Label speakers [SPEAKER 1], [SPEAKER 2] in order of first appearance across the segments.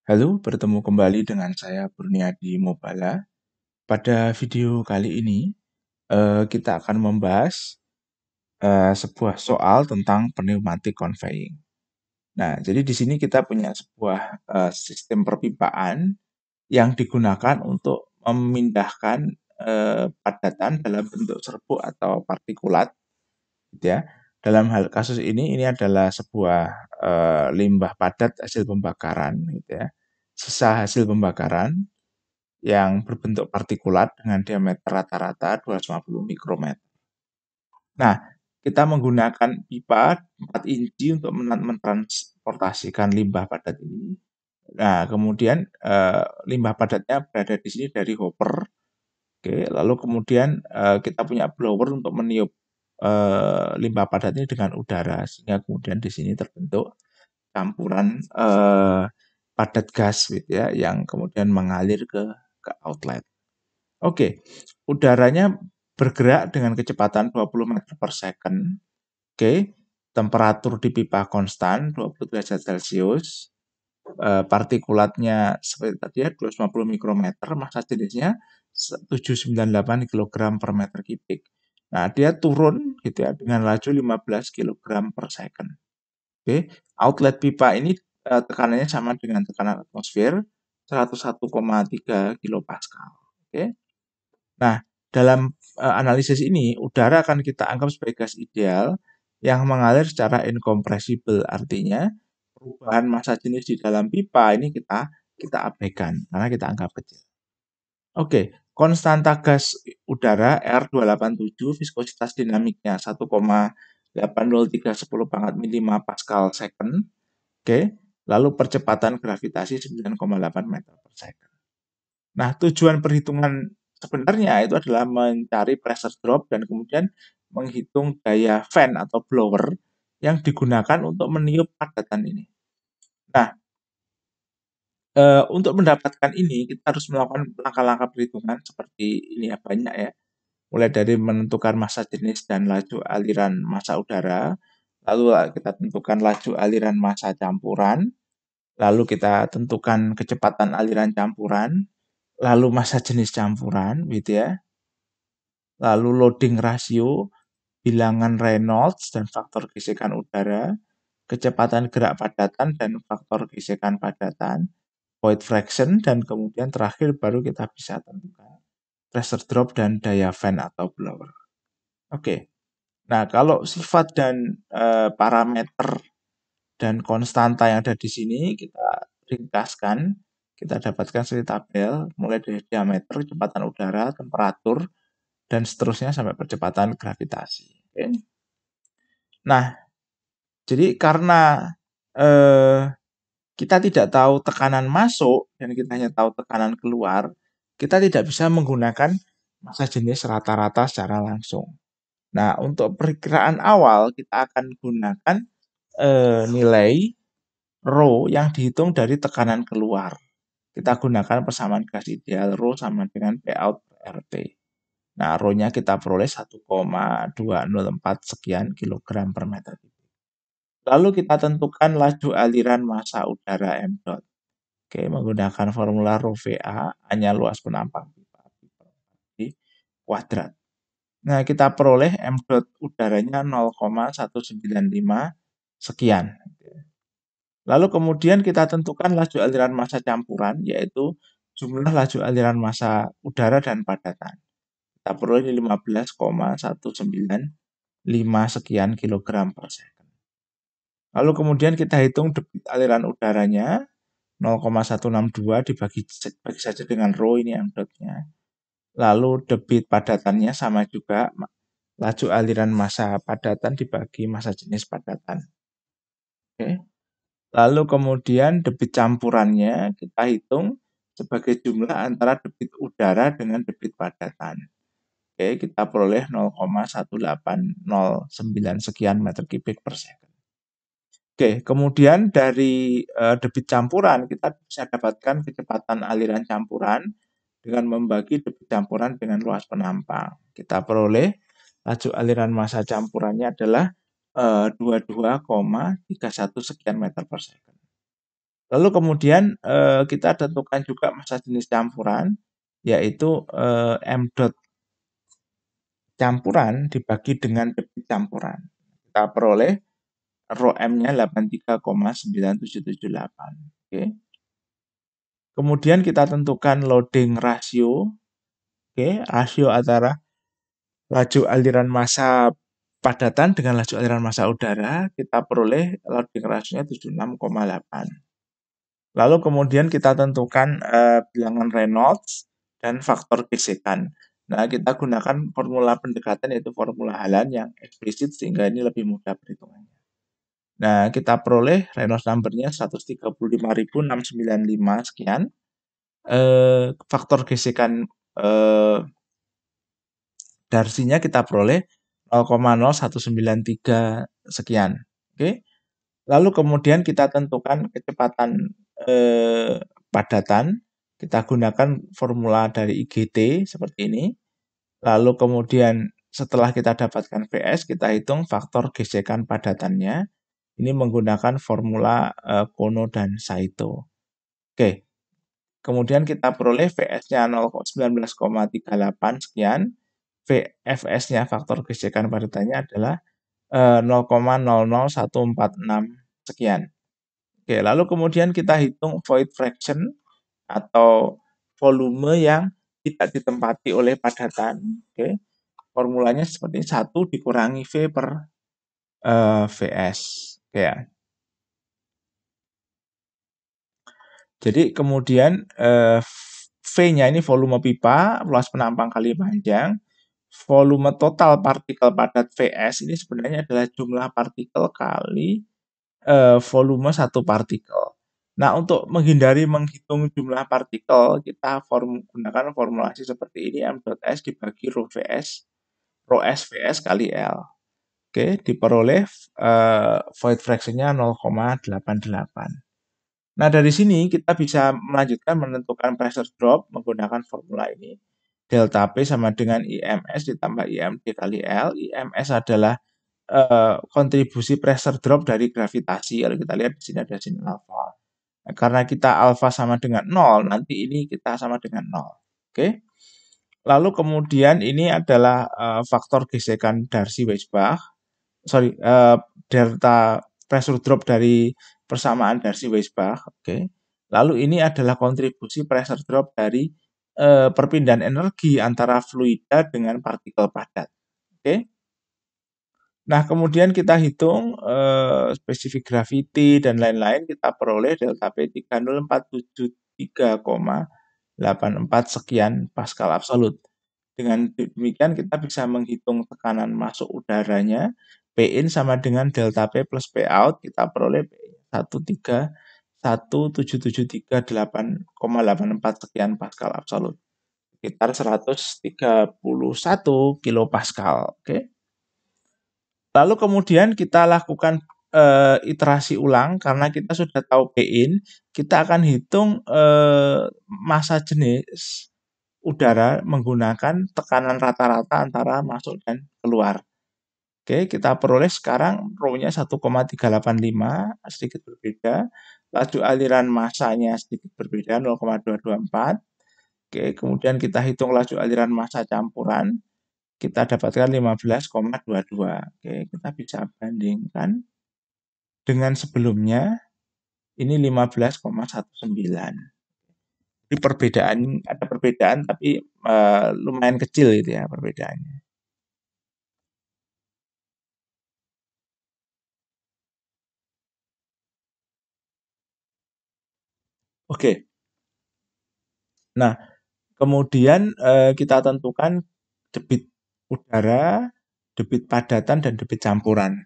[SPEAKER 1] Halo, bertemu kembali dengan saya Burniadi Mobala. Pada video kali ini, kita akan membahas sebuah soal tentang pneumatic conveying. Nah, jadi di sini kita punya sebuah sistem perpipaan yang digunakan untuk memindahkan padatan dalam bentuk serbuk atau partikulat, gitu ya. Dalam hal kasus ini adalah sebuah limbah padat hasil pembakaran, gitu ya. Sisa hasil pembakaran yang berbentuk partikulat dengan diameter rata-rata 250 mikrometer. Nah, kita menggunakan pipa 4 inci untuk mentransportasikan limbah padat ini. Nah, kemudian limbah padatnya berada di sini dari hopper. Oke, lalu kemudian kita punya blower untuk meniup limbah padat ini dengan udara sehingga kemudian di sini terbentuk campuran padat gas gitu ya yang kemudian mengalir ke outlet. Oke, udaranya bergerak dengan kecepatan 20 meter per second. Oke, temperatur di pipa konstan 20 derajat Celcius. Partikulatnya seperti tadi ya 250 mikrometer, massa jenisnya 798 kg per meter kubik. Nah, dia turun gitu ya dengan laju 15 kg per second. Oke, outlet pipa ini tekanannya sama dengan tekanan atmosfer 101,3 kilopascal. Oke. Nah, dalam analisis ini, udara akan kita anggap sebagai gas ideal yang mengalir secara incompressible. Artinya, perubahan massa jenis di dalam pipa ini kita abaikan karena kita anggap kecil. Oke, konstanta gas udara R287, viskositas dinamiknya 1,80310 milima pascal second. Oke, lalu percepatan gravitasi 9,8 meter per second. Nah, tujuan perhitungan sebenarnya itu adalah mencari pressure drop dan kemudian menghitung daya fan atau blower yang digunakan untuk meniup padatan ini. Nah, untuk mendapatkan ini kita harus melakukan langkah-langkah perhitungan seperti ini ya, banyak ya. Mulai dari menentukan massa jenis dan laju aliran massa udara, lalu kita tentukan laju aliran massa campuran, lalu kita tentukan kecepatan aliran campuran, lalu massa jenis campuran gitu ya. Lalu loading rasio, bilangan Reynolds dan faktor gesekan udara, kecepatan gerak padatan dan faktor gesekan padatan, void fraction, dan kemudian terakhir baru kita bisa tentukan pressure drop dan daya fan atau blower. Oke. Nah, kalau sifat dan parameter dan konstanta yang ada di sini kita ringkaskan, kita dapatkan seperti tabel mulai dari diameter, kecepatan udara, temperatur, dan seterusnya sampai percepatan gravitasi. Oke. Nah, jadi karena kita tidak tahu tekanan masuk dan kita hanya tahu tekanan keluar, kita tidak bisa menggunakan massa jenis rata-rata secara langsung. Nah, untuk perkiraan awal kita akan gunakan nilai rho yang dihitung dari tekanan keluar. Kita gunakan persamaan gas ideal rho sama dengan P out per RT. Nah, rho-nya kita peroleh 1,204 sekian kilogram per meter kubik. Lalu kita tentukan laju aliran massa udara m dot. Oke, menggunakan formula rho VA, hanya luas penampang pipa di kuadrat. Nah, kita peroleh m dot udaranya 0,195 sekian. Lalu kemudian kita tentukan laju aliran massa campuran, yaitu jumlah laju aliran massa udara dan padatan. Kita peroleh 15,195 sekian kilogram per second. Lalu kemudian kita hitung debit aliran udaranya 0,162 dibagi saja dengan rho ini m dotnya. Lalu debit padatannya sama juga laju aliran massa padatan dibagi massa jenis padatan. Oke. Lalu kemudian debit campurannya kita hitung sebagai jumlah antara debit udara dengan debit padatan. Oke, kita peroleh 0,1809 sekian meter kubik per second. Oke, kemudian dari debit campuran kita bisa dapatkan kecepatan aliran campuran dengan membagi debit campuran dengan luas penampang. Kita peroleh laju aliran massa campurannya adalah 22,31 sekian meter per second. Lalu kemudian kita tentukan juga massa jenis campuran, yaitu M dot campuran dibagi dengan debit campuran. Kita peroleh rho M-nya 83,9778. Oke. Kemudian kita tentukan loading ratio. Oke, rasio antara laju aliran massa padatan dengan laju aliran massa udara, kita peroleh loading rasionya 76,8. Lalu kemudian kita tentukan bilangan Reynolds dan faktor gesekan. Nah, kita gunakan formula pendekatan yaitu formula Hallan yang eksplisit sehingga ini lebih mudah perhitungannya. Nah, kita peroleh Reynolds number-nya 135.695 sekian. Faktor gesekan Darcy-nya kita peroleh 0,0193 sekian. Oke. Lalu kemudian kita tentukan kecepatan padatan. Kita gunakan formula dari IGT seperti ini. Lalu kemudian setelah kita dapatkan VS, kita hitung faktor gesekan padatannya. Ini menggunakan formula Kono dan Saito. Oke. Kemudian kita peroleh VS-nya 19,38 sekian. VFS-nya faktor gesekan padatannya adalah 0,00146 sekian. Oke, lalu kemudian kita hitung void fraction atau volume yang tidak ditempati oleh padatan. Oke, formulanya seperti 1 dikurangi V per VS. Oke ya. Jadi kemudian V-nya ini volume pipa, luas penampang kali panjang. Volume total partikel padat VS ini sebenarnya adalah jumlah partikel kali volume satu partikel. Nah, untuk menghindari menghitung jumlah partikel, kita gunakan formulasi seperti ini, M dot S dibagi rho VS, rho S VS kali L. Oke, diperoleh void fraction-nya 0,88. Nah, dari sini kita bisa melanjutkan menentukan pressure drop menggunakan formula ini. Delta P sama dengan IMS ditambah IMD kali L. IMS adalah kontribusi pressure drop dari gravitasi. Kalau kita lihat di sini ada sin alfa. Nah, karena kita alfa sama dengan 0, nanti ini kita sama dengan 0. Oke. Lalu kemudian ini adalah faktor gesekan Darcy-Weisbach. Delta pressure drop dari persamaan Darcy-Weisbach. Oke. Lalu ini adalah kontribusi pressure drop dari perpindahan energi antara fluida dengan partikel padat. Oke. Nah, kemudian kita hitung spesifik gravity dan lain-lain, kita peroleh delta P 3047,84 sekian Pascal absolut. Dengan demikian kita bisa menghitung tekanan masuk udaranya, P in sama dengan delta P plus P out, kita peroleh P 1317738,84 sekian Pascal absolut. Sekitar 131 kilopascal. Oke. Lalu kemudian kita lakukan iterasi ulang karena kita sudah tahu P-in, kita akan hitung massa jenis udara menggunakan tekanan rata-rata antara masuk dan keluar. Oke, kita peroleh sekarang rho-nya 1,385, sedikit berbeda. Laju aliran massanya sedikit berbeda, 0,224. Oke, kemudian kita hitung laju aliran massa campuran. Kita dapatkan 15,22. Oke, kita bisa bandingkan dengan sebelumnya, ini 15,19. Jadi ada perbedaan tapi lumayan kecil itu ya perbedaannya. Oke. Nah, kemudian kita tentukan debit udara, debit padatan, dan debit campuran.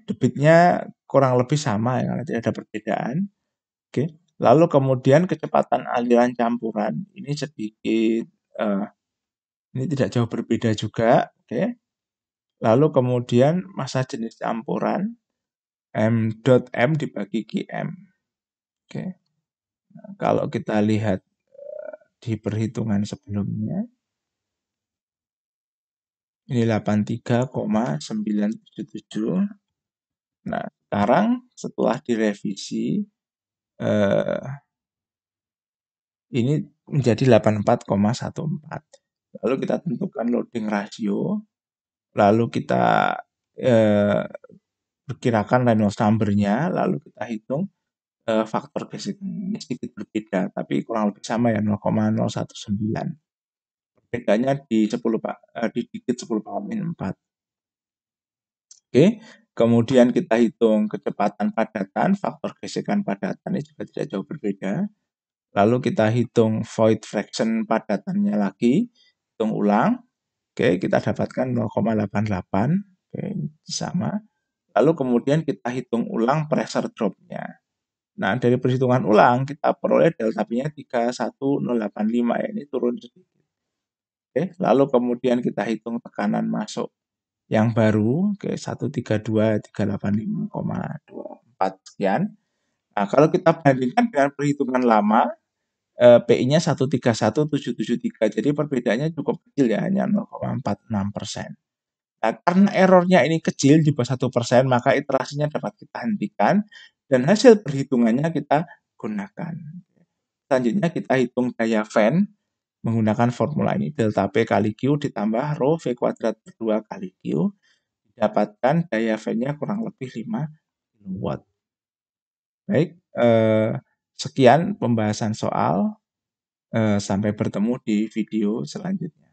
[SPEAKER 1] Debitnya kurang lebih sama ya, tidak ada perbedaan. Oke. Lalu kemudian kecepatan aliran campuran ini sedikit ini tidak jauh berbeda juga. Oke. Lalu kemudian massa jenis campuran M dot M dibagi QM. Oke. Nah, kalau kita lihat di perhitungan sebelumnya, ini 83,977. Nah, sekarang setelah direvisi, eh, ini menjadi 84,14. Lalu kita tentukan loading ratio, lalu kita eh, perkirakan Reynolds number-nya, lalu kita hitung faktor gesekannya sedikit berbeda, tapi kurang lebih sama ya 0,019. Bedanya di 10 Pak, di digit 10 pangkat 4. Oke, kemudian kita hitung kecepatan padatan, faktor gesekan padatan ini juga tidak jauh berbeda. Lalu kita hitung void fraction padatannya lagi, hitung ulang. Oke, kita dapatkan 0,88. Oke, sama. Lalu kemudian kita hitung ulang pressure drop-nya. Nah, dari perhitungan ulang kita peroleh delta P-nya 31085 ya, ini turun sedikit. Oke, lalu kemudian kita hitung tekanan masuk yang baru, oke 132.385,24 sekian. Nah, kalau kita bandingkan dengan perhitungan lama, PI-nya 131.773. Jadi perbedaannya cukup kecil ya, hanya 0,46%. Nah, karena errornya ini kecil di bawah 1%, maka iterasinya dapat kita hentikan dan hasil perhitungannya kita gunakan. Selanjutnya kita hitung daya fan menggunakan formula ini, delta P kali Q ditambah rho V kuadrat per 2 kali Q, didapatkan daya fan-nya kurang lebih 5 kW. Baik, sekian pembahasan soal. Sampai bertemu di video selanjutnya.